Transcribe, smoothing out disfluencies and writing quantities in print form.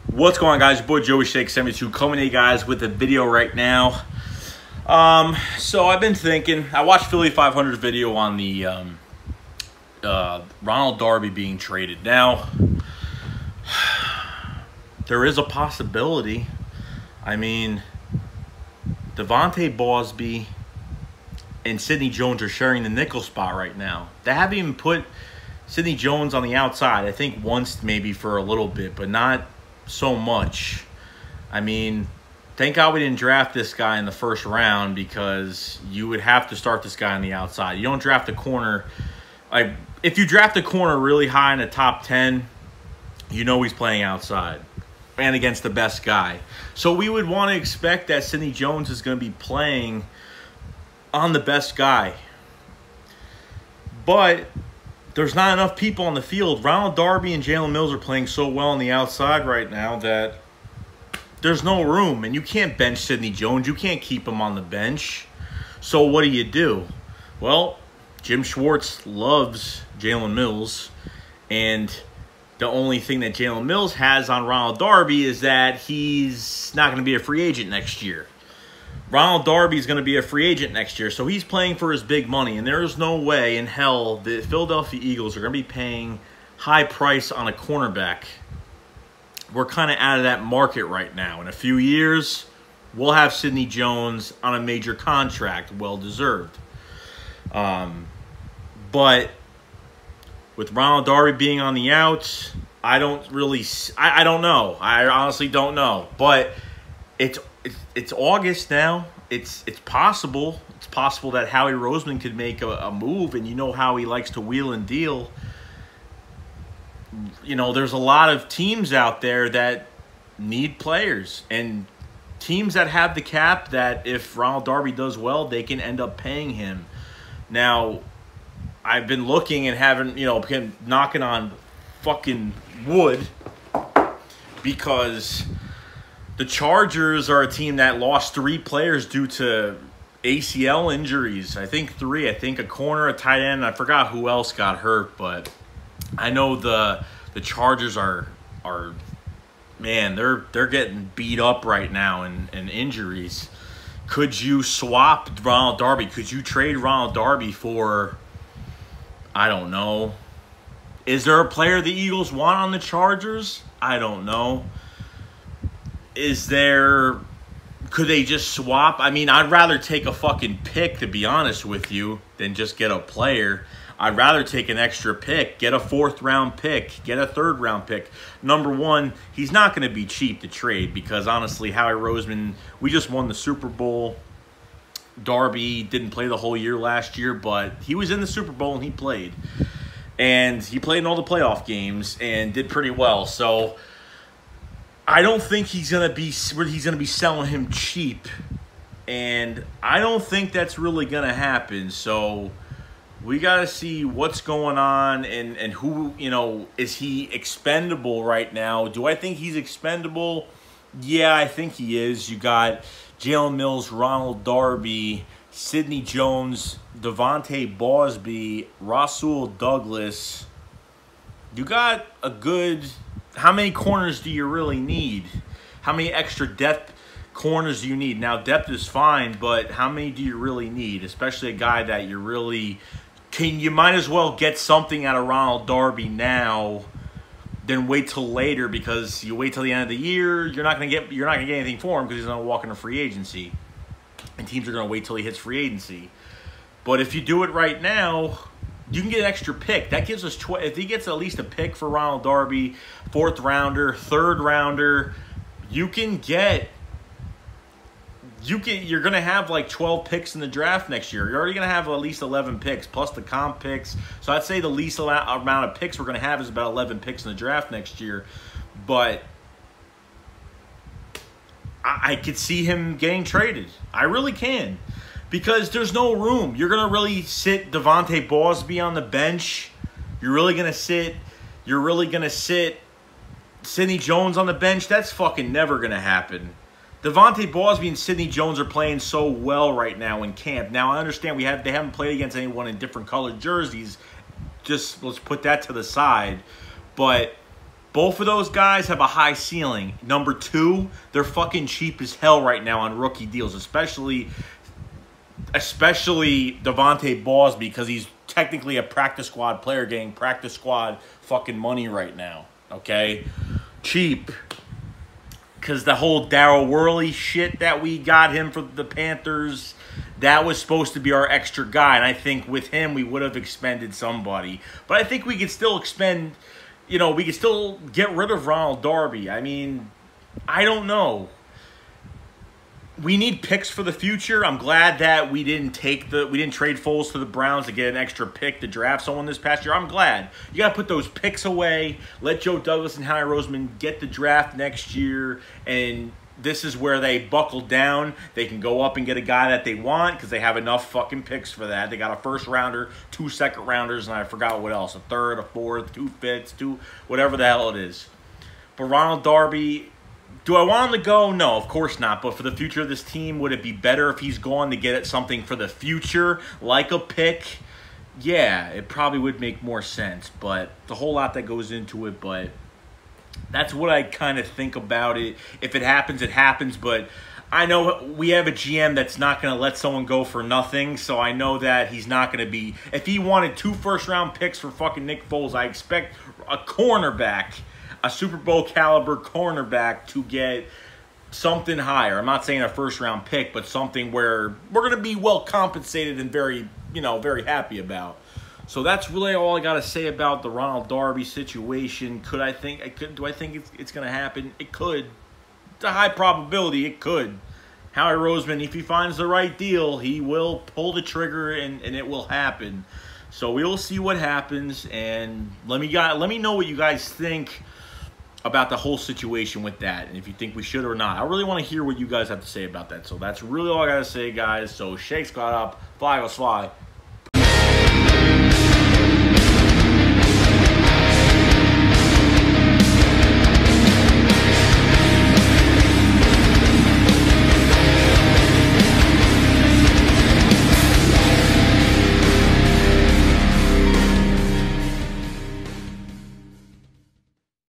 What's going on, guys? Your boy Joey Shake 72 coming to you guys with a video right now. So I've been thinking, I watched Philly 500 video on the Ronald Darby being traded. Now, there is a possibility. I mean, Devontae Bosby and Sidney Jones are sharing the nickel spot right now. They haven't even put Sidney Jones on the outside. I think once maybe for a little bit, but not so much. I mean, thank God we didn't draft this guy in the first round, because you would have to start this guy on the outside. You don't draft a corner. Like, if you draft a corner really high in the top 10, you know he's playing outside and against the best guy. So we would want to expect that Sidney Jones is going to be playing on the best guy. But there's not enough people on the field. Ronald Darby and Jalen Mills are playing so well on the outside right now that there's no room. And you can't bench Sidney Jones. You can't keep him on the bench. So what do? Well, Jim Schwartz loves Jalen Mills. And the only thing that Jalen Mills has on Ronald Darby is that he's not going to be a free agent next year. Ronald Darby is going to be a free agent next year, so he's playing for his big money, and there is no way in hell the Philadelphia Eagles are going to be paying high price on a cornerback. We're kind of out of that market right now. In a few years, we'll have Sidney Jones on a major contract, well-deserved. But with Ronald Darby being on the outs, I don't know. I honestly don't know. But it's August now. It's possible. It's possible that Howie Roseman could make a move, and you know how he likes to wheel and deal. You know, there's a lot of teams out there that need players, and teams that have the cap that if Ronald Darby does well, they can end up paying him. Now, I've been looking and having, been knocking on fucking wood, because the Chargers are a team that lost 3 players due to ACL injuries. I think 3. I think a corner, a tight end. I forgot who else got hurt, but I know the Chargers are man, they're getting beat up right now in injuries. Could you swap Ronald Darby? Could you trade Ronald Darby for, I don't know. Is there a player the Eagles want on the Chargers? I don't know. Could they just swap? I mean, I'd rather take a fucking pick, to be honest with you, than just get a player. I'd rather take an extra pick, get a 4th-round pick, get a 3rd-round pick. Number one, he's not going to be cheap to trade, because honestly, Howie Roseman, we just won the Super Bowl. Darby didn't play the whole year last year, but he was in the Super Bowl and he played. And he played in all the playoff games and did pretty well. So I don't think he's gonna be selling him cheap, and I don't think that's really gonna happen. So we gotta see what's going on, and who, is he expendable right now? Do I think he's expendable? Yeah, I think he is. You got Jalen Mills, Ronald Darby, Sidney Jones, Devontae Bosby, Rasul Douglas. You got a good. How many corners do you really need? How many extra depth corners do you need? Now, depth is fine, but how many do you really need? Especially a guy that you really you might as well get something out of Ronald Darby now than wait till later, because you wait till the end of the year, you're not gonna get anything for him, because he's gonna walk into free agency, and teams are gonna wait till he hits free agency. But if you do it right now, you can get an extra pick. That gives us if he gets at least a pick for Ronald Darby, 4th-rounder, 3rd-rounder, you're going to have like 12 picks in the draft next year. You're already going to have at least 11 picks plus the comp picks. So I'd say the least amount of picks we're going to have is about 11 picks in the draft next year. But I could see him getting traded. I really can. Because there's no room. You're going to really sit Devontae Bosby on the bench. You're really going to sit Sidney Jones on the bench. That's fucking never going to happen. Devontae Bosby and Sidney Jones are playing so well right now in camp. Now, I understand they haven't played against anyone in different colored jerseys. Just let's put that to the side. But Both of those guys have a high ceiling. Number 2, they're fucking cheap as hell right now on rookie deals, especially Devontae Ballsby, because he's technically a practice squad player getting practice squad fucking money right now, okay? Cheap. Because the whole Darryl Worley shit that we got him for the Panthers, that was supposed to be our extra guy. And I think with him, we would have expended somebody. But I think we could still expend, we could still get rid of Ronald Darby. I mean, I don't know. We need picks for the future. I'm glad that we didn't trade Foles to the Browns to get an extra pick to draft someone this past year. I'm glad. You got to put those picks away. Let Joe Douglas and Howie Roseman get the draft next year, and this is where they buckle down. They can go up and get a guy that they want because they have enough fucking picks for that. They got a first rounder, 2 second rounders, and I forgot what else. A third, a fourth, 2 fifths, 2 whatever the hell it is. But Ronald Darby, do I want him to go? No, of course not. But for the future of this team, would it be better if he's gone to get at something for the future, like a pick? Yeah, it probably would make more sense. But the whole lot that goes into it. But that's what I kind of think about it. If it happens, it happens. But I know we have a GM that's not going to let someone go for nothing. So I know that he's not going to be. If he wanted 2 first-round picks for fucking Nick Foles, I expect a cornerback, a Super Bowl caliber cornerback, to get something higher. I'm not saying a first-round pick, but something where we're going to be well compensated and very happy about. So that's really all I got to say about the Ronald Darby situation. Do I think it's going to happen? It could. It's a high probability it could. Howie Roseman, if he finds the right deal, he will pull the trigger and it will happen. So we will see what happens, and let me know what you guys think about the whole situation with that, and if you think we should or not. I really want to hear what you guys have to say about that. So that's really all I got to say, guys. So Shakes got up, fly goes fly.